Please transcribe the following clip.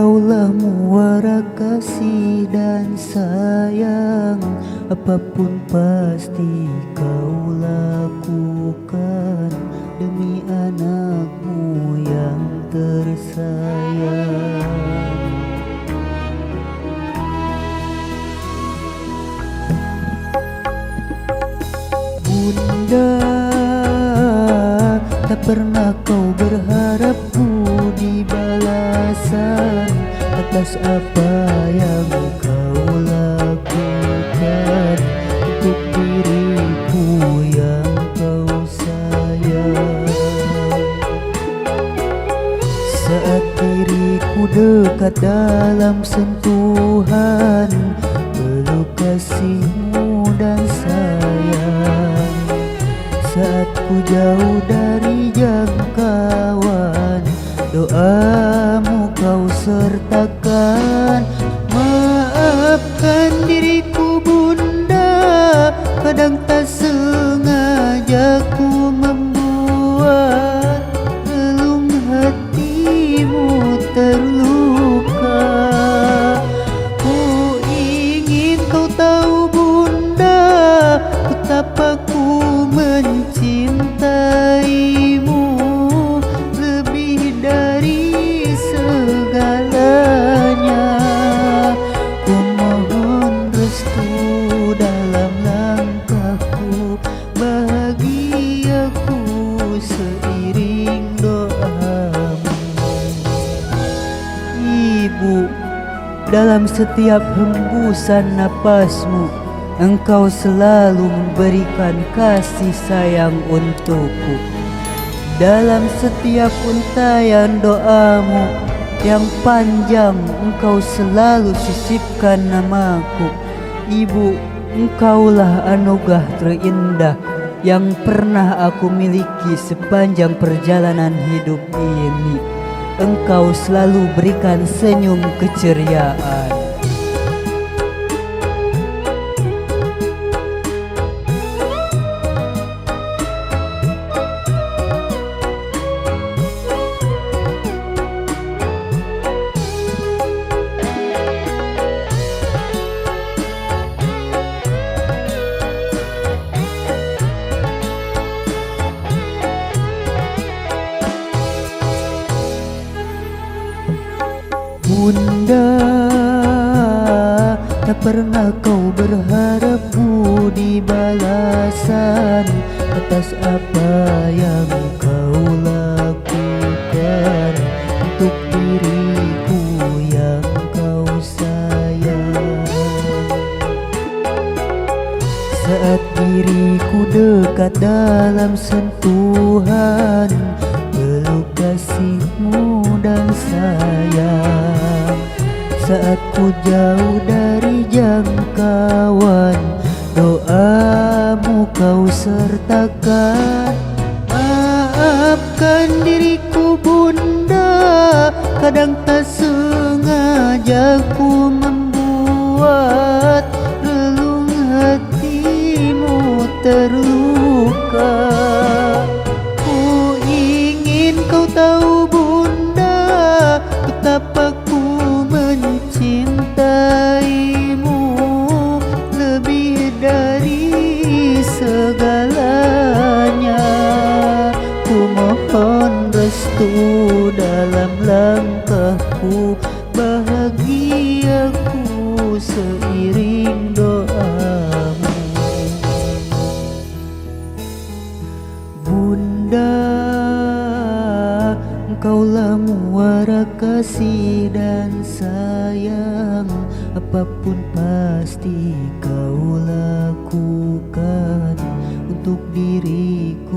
Engkaulah muara kasih dan sayang, apapun pasti kau lakukan demi anakmu yang tersayang. Bunda, tak pernah kau berharap budi balasan atas apa yang kau lakukan untuk diriku yang kau sayang. Saat diriku dekat dalam sentuhan peluk kasihmu dan sayang, saat ku jauh dari jangkauan doamu kau sertakan. Maafkan diriku Bunda, kadang tak sengaja ku membuat relung hatimu terluka. Ku ingin kau tahu Bunda, betapa ku mencintaimu lebih dari segalanya. Ku mohon restu dalam langkahku, bahagiaku seiring doamu. Ibu, dalam setiap hembusan napasmu Engkau selalu memberikan kasih sayang untukku. Dalam setiap untayan doamu yang panjang Engkau selalu sisipkan namaku. Ibu, Engkaulah anugerah terindah yang pernah aku miliki sepanjang perjalanan hidup ini. Engkau selalu berikan senyum keceriaan. Bunda, tak pernah kau berharap budi balasan atas apa yang kau lakukan untuk diriku yang kau sayang. Saat diriku dekat dalam sentuhan peluk kasihmu dan sayang, saat ku jauh dari jangkauan doamu kau sertakan. Maafkan diriku Bunda, kadang tak sengaja ku membuat relung hatimu terluka. Ku ingin kau tahu Bunda, betapa ku mencintaimu lebih dari segalanya. Ku mohon restu dalam langkahku, bahagiaku seiring doamu. Bunda, Engkaulah muara kasih dan sayang, apapun pasti kau lakukan untuk diriku